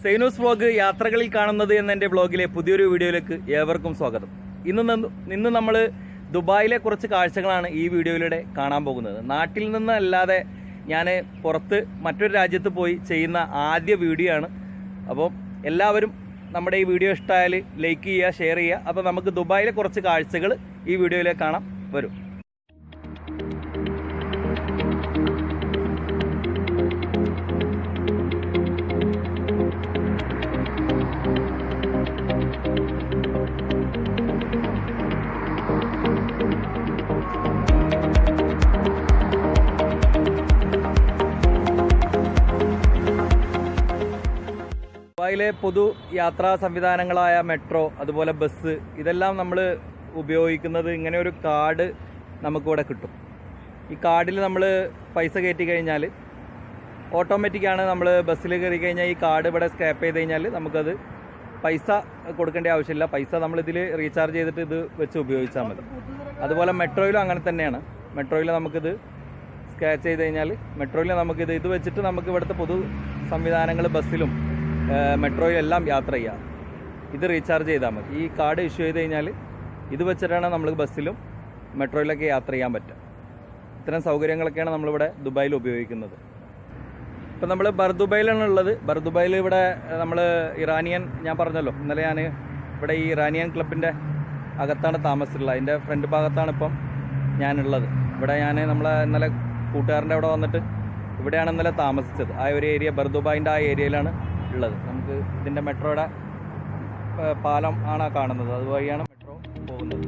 Zainu's vlog യാത്രകളിൽ കാണുന്നത് എന്ന എൻ്റെ വ്ലോഗിലെ പുതിയൊരു വീഡിയോയിലേക്ക് ഏവർക്കും സ്വാഗതം. ഇന്ന് നമ്മൾ ദുബായിലെ കുറച്ച് കാഴ്ചകളാണ് ഈ വീഡിയോയിലൂടെ കാണാൻ പോകുന്നത്. നാട്ടിൽ നിന്നല്ലാതെ ഞാൻ പുറത്ത് മറ്റൊരു രാജ്യത്ത് പോയി ചെയ്യുന്ന ആദ്യ വീഡിയോ ആണ്. അപ്പോൾ എല്ലാവരും നമ്മുടെ ഈ വീഡിയോ ഇഷ്ടമായാൽ ലൈക്ക് ചെയ്യുക, ഷെയർ ചെയ്യുക. അപ്പോൾ നമുക്ക് ദുബായിലെ കുറച്ച് കാഴ്ചകൾ ഈ വീഡിയോയിലേക്ക് കാണാം. വരും. ദുബായിലെ പൊതു യാത്രാ സംവിധാനങ്ങളായ മെട്രോ, അതുപോലെ ബസ്, ഇതെല്ലാം നമ്മൾ ഉപയോഗിക്കുന്നത് ഇങ്ങനെ ഒരു കാർഡ് നമുക്കിവിടെ കിട്ടും. ഈ കാർഡിൽ നമ്മൾ പൈസ കയറ്റി കഴിഞ്ഞാൽ ഓട്ടോമാറ്റിക്കാണ്. നമ്മൾ ബസ്സിൽ കയറി കഴിഞ്ഞാൽ ഈ കാർഡ് ഇവിടെ സ്കാപ്പ് ചെയ്ത് കഴിഞ്ഞാൽ നമുക്കത് പൈസ കൊടുക്കേണ്ട ആവശ്യമില്ല. പൈസ നമ്മളിതിൽ റീചാർജ് ചെയ്തിട്ട് ഇത് വെച്ച് ഉപയോഗിച്ചാൽ മതി. അതുപോലെ മെട്രോയിലും അങ്ങനെ തന്നെയാണ്. മെട്രോയിൽ നമുക്കിത് സ്കാച്ച് ചെയ്ത് കഴിഞ്ഞാൽ മെട്രോയിൽ ഇത് വെച്ചിട്ട് നമുക്ക് ഇവിടുത്തെ പൊതു സംവിധാനങ്ങൾ ബസ്സിലും മെട്രോയിലെല്ലാം യാത്ര ചെയ്യാം. ഇത് റീചാർജ് ചെയ്താൽ മതി. ഈ കാർഡ് ഇഷ്യൂ ചെയ്ത് കഴിഞ്ഞാൽ ഇത് വെച്ചിട്ടാണ് നമ്മൾ ബസ്സിലും മെട്രോയിലൊക്കെ യാത്ര ചെയ്യാൻ പറ്റുക. ഇത്തരം സൗകര്യങ്ങളൊക്കെയാണ് നമ്മളിവിടെ ദുബായിൽ ഉപയോഗിക്കുന്നത്. ഇപ്പം നമ്മൾ ബർദുബായിലാണ് ഉള്ളത്. ബർദുബായിൽ ഇവിടെ നമ്മൾ ഇറാനിയൻ, ഞാൻ പറഞ്ഞല്ലോ ഇന്നലെ ഞാൻ ഇവിടെ ഈ ഇറാനിയൻ ക്ലബിൻ്റെ അകത്താണ് താമസിച്ചിട്ടുള്ളത്. അതിൻ്റെ ഫ്രണ്ട് ഭാഗത്താണ് ഇപ്പം ഞാനുള്ളത്. ഇവിടെ ഞാൻ ഇന്നലെ കൂട്ടുകാരൻ്റെ അവിടെ വന്നിട്ട് ഇവിടെയാണ് ഇന്നലെ താമസിച്ചത്. ആ ഒരു ഏരിയ, ബർദുബായിൻ്റെ ആ ഏരിയയിലാണ് ഉള്ളത്. നമുക്ക് ഇതിൻ്റെ മെട്രോയുടെ പാലം ആണ് കാണുന്നത്. അതുവഴിയാണ് മെട്രോ പോകുന്നത്.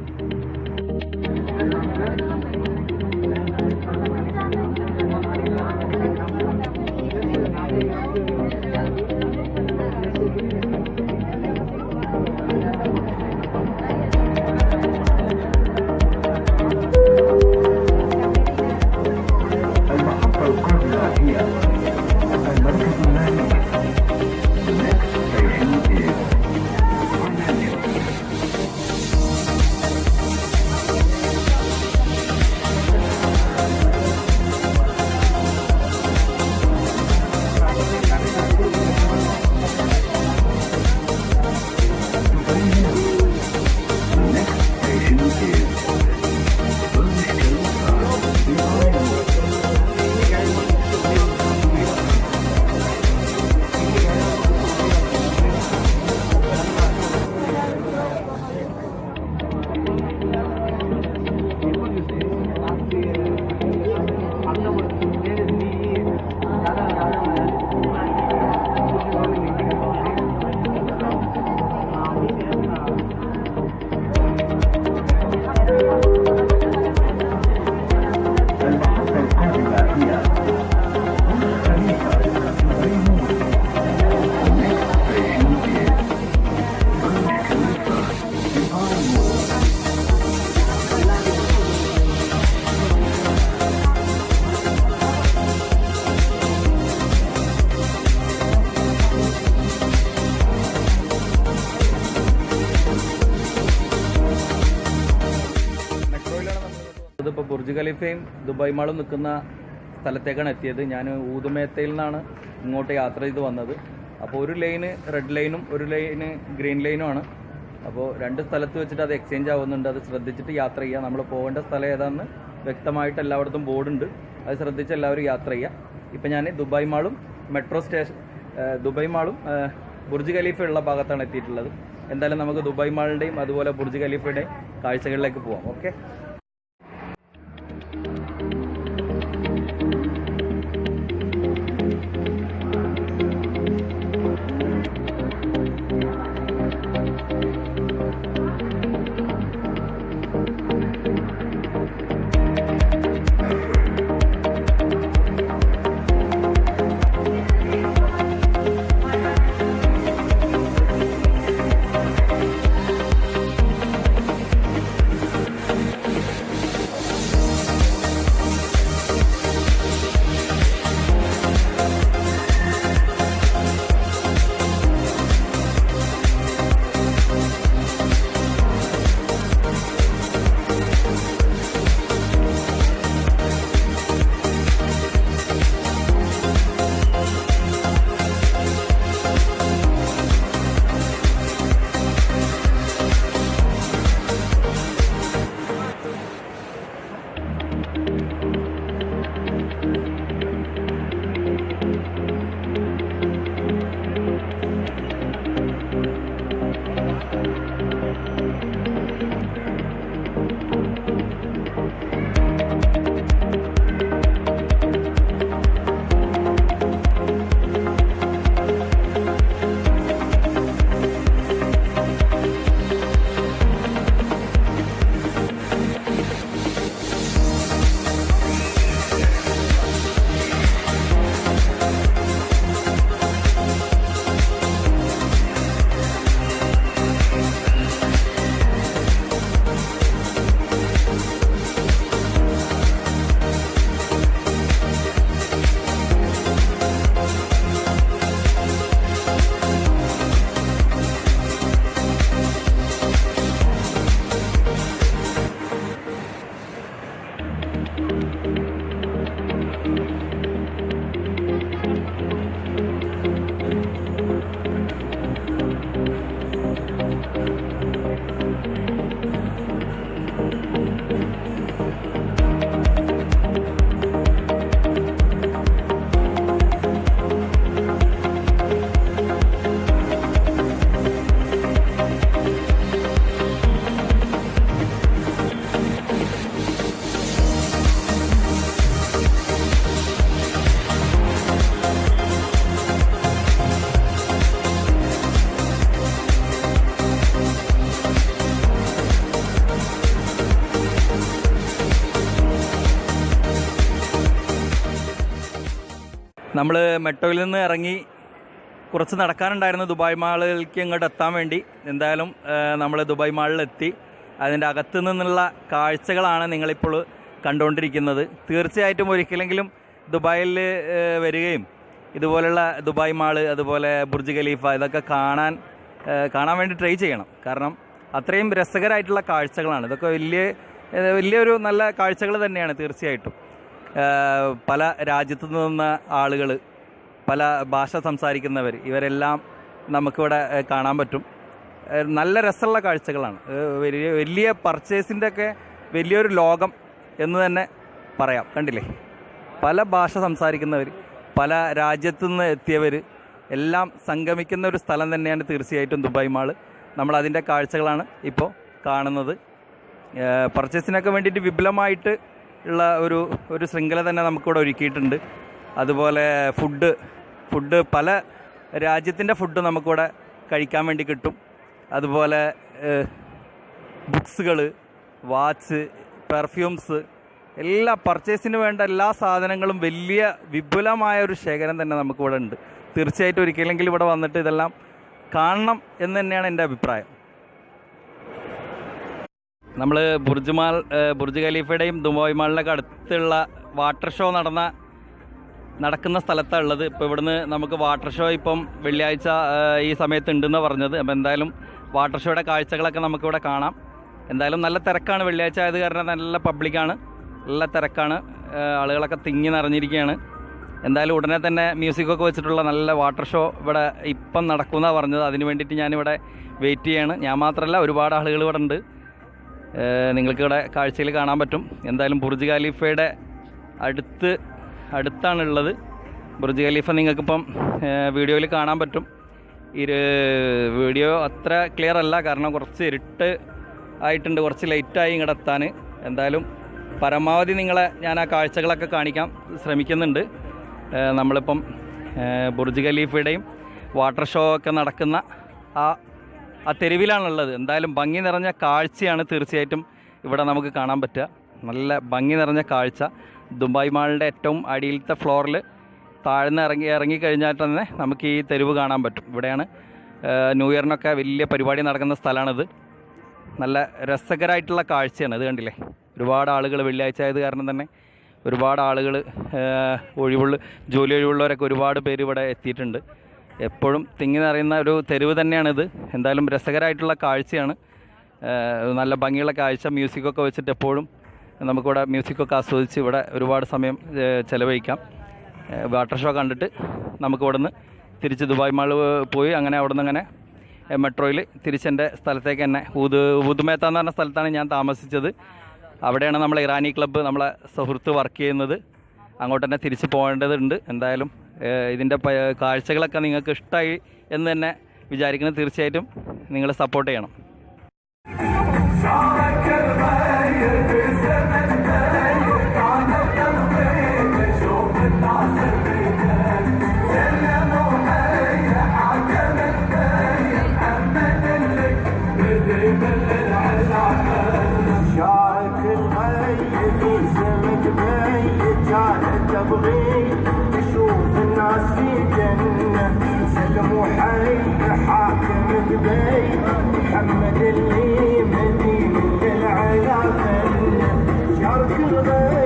ഇതിപ്പോൾ ബുർജ് ഖലീഫയും ദുബായ് മാളും നിൽക്കുന്ന സ്ഥലത്തേക്കാണ് എത്തിയത്. ഞാൻ ഊതുമേത്തയിൽ നിന്നാണ് ഇങ്ങോട്ട് യാത്ര ചെയ്ത് വന്നത്. അപ്പോൾ ഒരു ലൈന് റെഡ് ലൈനും ഒരു ലൈന് ഗ്രീൻ ലൈനും ആണ്. അപ്പോൾ രണ്ട് സ്ഥലത്ത് വെച്ചിട്ട് അത് എക്സ്ചേഞ്ച് ആവുന്നുണ്ട്. അത് ശ്രദ്ധിച്ചിട്ട് യാത്ര ചെയ്യുക. നമ്മൾ പോകേണ്ട സ്ഥലം ഏതാണെന്ന് വ്യക്തമായിട്ട് എല്ലായിടത്തും ബോർഡുണ്ട്. അത് ശ്രദ്ധിച്ച് എല്ലാവരും യാത്ര ചെയ്യുക. ഇപ്പം ഞാൻ ദുബായ് മാളും മെട്രോ സ്റ്റേഷൻ, ദുബായ് മാളും ബുർജ് ഖലീഫ ഉള്ള ഭാഗത്താണ് എത്തിയിട്ടുള്ളത്. എന്തായാലും നമുക്ക് ദുബായ് മാളിൻ്റെയും അതുപോലെ ബുർജ് ഖലീഫയുടെയും കാഴ്ചകളിലേക്ക് പോവാം. ഓക്കെ. നമ്മൾ മെട്രോയിൽ നിന്ന് ഇറങ്ങി കുറച്ച് നടക്കാനുണ്ടായിരുന്നു ദുബായ് മാളിലേക്ക് ഇങ്ങോട്ട് എത്താൻ വേണ്ടി. എന്തായാലും നമ്മൾ ദുബായ് മാളിലെത്തി. അതിൻ്റെ അകത്തു നിന്നുള്ള കാഴ്ചകളാണ് നിങ്ങളിപ്പോൾ കണ്ടുകൊണ്ടിരിക്കുന്നത്. തീർച്ചയായിട്ടും ഒരിക്കലെങ്കിലും ദുബായിൽ വരികയും ഇതുപോലുള്ള ദുബായ് മാള്, അതുപോലെ ബുർജ് ഖലീഫ ഇതൊക്കെ കാണാൻ വേണ്ടി ട്രൈ ചെയ്യണം. കാരണം അത്രയും രസകരമായിട്ടുള്ള കാഴ്ചകളാണ് ഇതൊക്കെ. വലിയൊരു നല്ല കാഴ്ചകൾ തന്നെയാണ് തീർച്ചയായിട്ടും. പല രാജ്യത്തു നിന്ന ആളുകൾ, പല ഭാഷ സംസാരിക്കുന്നവർ, ഇവരെല്ലാം നമുക്കിവിടെ കാണാൻ പറ്റും. നല്ല രസമുള്ള കാഴ്ചകളാണ്. വലിയ പർച്ചേസിൻ്റെ ഒക്കെ വലിയൊരു ലോകം എന്ന് തന്നെ പറയാം. കണ്ടില്ലേ, പല ഭാഷ സംസാരിക്കുന്നവർ, പല രാജ്യത്തു നിന്ന് എത്തിയവർ എല്ലാം സംഗമിക്കുന്ന ഒരു സ്ഥലം തന്നെയാണ് തീർച്ചയായിട്ടും ദുബായ് മാള്. നമ്മളതിൻ്റെ കാഴ്ചകളാണ് ഇപ്പോൾ കാണുന്നത്. പർച്ചേസിനൊക്കെ വേണ്ടിയിട്ട് വിപുലമായിട്ട് ഉള്ള ഒരു ശൃംഖല തന്നെ നമുക്കിവിടെ ഒരുക്കിയിട്ടുണ്ട്. അതുപോലെ ഫുഡ് പല രാജ്യത്തിൻ്റെ ഫുഡ് നമുക്കിവിടെ കഴിക്കാൻ വേണ്ടി കിട്ടും. അതുപോലെ ബുക്സുകൾ, വാച്ച്, പെർഫ്യൂംസ്, എല്ലാ പർച്ചേസിന് വേണ്ട എല്ലാ സാധനങ്ങളും വലിയ വിപുലമായ ഒരു ശേഖരം തന്നെ നമുക്കിവിടെ ഉണ്ട്. തീർച്ചയായിട്ടും ഒരിക്കലെങ്കിലും ഇവിടെ വന്നിട്ട് ഇതെല്ലാം കാണണം എന്ന് തന്നെയാണ് എൻ്റെ അഭിപ്രായം. നമ്മൾ ബുർജ് ഖലീഫയുടെയും ദുബായ് മാളിനൊക്കെ അടുത്തുള്ള വാട്ടർ ഷോ നടക്കുന്ന സ്ഥലത്താണ് ഉള്ളത്. ഇപ്പോൾ ഇവിടുന്ന് നമുക്ക് വാട്ടർ ഷോ ഇപ്പം വെള്ളിയാഴ്ച ഈ സമയത്ത് ഉണ്ടെന്ന് പറഞ്ഞത്. അപ്പോൾ എന്തായാലും വാട്ടർ ഷോയുടെ കാഴ്ചകളൊക്കെ നമുക്കിവിടെ കാണാം. എന്തായാലും നല്ല തിരക്കാണ്. വെള്ളിയാഴ്ച ആയത് കാരണം നല്ല പബ്ലിക്കാണ്, നല്ല തിരക്കാണ്. ആളുകളൊക്കെ തിങ്ങി നിറഞ്ഞിരിക്കുകയാണ്. എന്തായാലും ഉടനെ തന്നെ മ്യൂസിക്കൊക്കെ വെച്ചിട്ടുള്ള നല്ല വാട്ടർ ഷോ ഇവിടെ ഇപ്പം നടക്കുമെന്നാണ് പറഞ്ഞത്. അതിന് വേണ്ടിയിട്ട് ഞാനിവിടെ വെയിറ്റ് ചെയ്യാണ്. ഞാൻ മാത്രമല്ല, ഒരുപാട് ആളുകൾ ഇവിടെ ഉണ്ട്. നിങ്ങൾക്കിവിടെ കാഴ്ചയിൽ കാണാൻ പറ്റും. എന്തായാലും ബുർജ് ഖലീഫയുടെ അടുത്താണുള്ളത്. ബുർജ് ഖലീഫ നിങ്ങൾക്കിപ്പം വീഡിയോയിൽ കാണാൻ പറ്റും. വീഡിയോ അത്ര ക്ലിയർ അല്ല, കാരണം കുറച്ച് ഇരുട്ട് ആയിട്ടുണ്ട്, കുറച്ച് ലൈറ്റായി ഇങ്ങോട്ട് എത്താൻ. എന്തായാലും പരമാവധി നിങ്ങളെ ഞാൻ ആ കാഴ്ചകളൊക്കെ കാണിക്കാൻ ശ്രമിക്കുന്നുണ്ട്. നമ്മളിപ്പം ബുർജ് ഖലീഫയുടെയും വാട്ടർ ഷോ ഒക്കെ നടക്കുന്ന ആ തെരുവിലാണുള്ളത്. എന്തായാലും ഭംഗി നിറഞ്ഞ കാഴ്ചയാണ് തീർച്ചയായിട്ടും ഇവിടെ നമുക്ക് കാണാൻ പറ്റുക. നല്ല ഭംഗി നിറഞ്ഞ കാഴ്ച. ദുബായ് മാളിൻ്റെ ഏറ്റവും അടിയിലത്തെ ഫ്ലോറിൽ താഴ്ന്ന് ഇറങ്ങിക്കഴിഞ്ഞാൽ തന്നെ നമുക്ക് ഈ തെരുവ് കാണാൻ പറ്റും. ഇവിടെയാണ് ന്യൂ ഇയറിനൊക്കെ വലിയ പരിപാടി നടക്കുന്ന സ്ഥലമാണിത്. നല്ല രസകരമായിട്ടുള്ള കാഴ്ചയാണ് ഇത്. കണ്ടില്ലേ, ഒരുപാട് ആളുകൾ, വെള്ളിയാഴ്ച ആയത് കാരണം തന്നെ ഒരുപാട് ആളുകൾ, ജോലി ഒഴിവുള്ളവരൊക്കെ ഒരുപാട് പേര് ഇവിടെ എത്തിയിട്ടുണ്ട്. എപ്പോഴും തിങ്ങി നിറയുന്ന ഒരു തെരുവ് തന്നെയാണിത്. എന്തായാലും രസകരമായിട്ടുള്ള കാഴ്ചയാണ്, നല്ല ഭംഗിയുള്ള കാഴ്ച. മ്യൂസിക്കൊക്കെ വെച്ചിട്ട് എപ്പോഴും നമുക്കിവിടെ മ്യൂസിക്കൊക്കെ ആസ്വദിച്ച് ഇവിടെ ഒരുപാട് സമയം ചിലവഴിക്കാം. വാട്ടർ ഷോ കണ്ടിട്ട് നമുക്ക് ഇവിടെ നിന്ന് തിരിച്ച് ദുബായ് മാൾ പോയി അങ്ങനെ അവിടെ നിന്ന് അങ്ങനെ മെട്രോയിൽ തിരിച്ചെൻ്റെ സ്ഥലത്തേക്ക് തന്നെ ഊതുമേത്ത എന്ന് പറഞ്ഞ സ്ഥലത്താണ് ഞാൻ താമസിച്ചത്. അവിടെയാണ് നമ്മളെ ഇറാനി ക്ലബ്ബ്, നമ്മളെ സുഹൃത്ത് വർക്ക് ചെയ്യുന്നത്. അങ്ങോട്ട് തന്നെ തിരിച്ച് പോകേണ്ടതുണ്ട്. എന്തായാലും ഇതിൻ്റെ കാഴ്ചകളൊക്കെ നിങ്ങൾക്ക് ഇഷ്ടമായി എന്ന് തന്നെ വിചാരിക്കുന്നത്. തീർച്ചയായിട്ടും നിങ്ങൾ സപ്പോർട്ട് ചെയ്യണം. محمد اللي مدين للعلا فن شارك الغير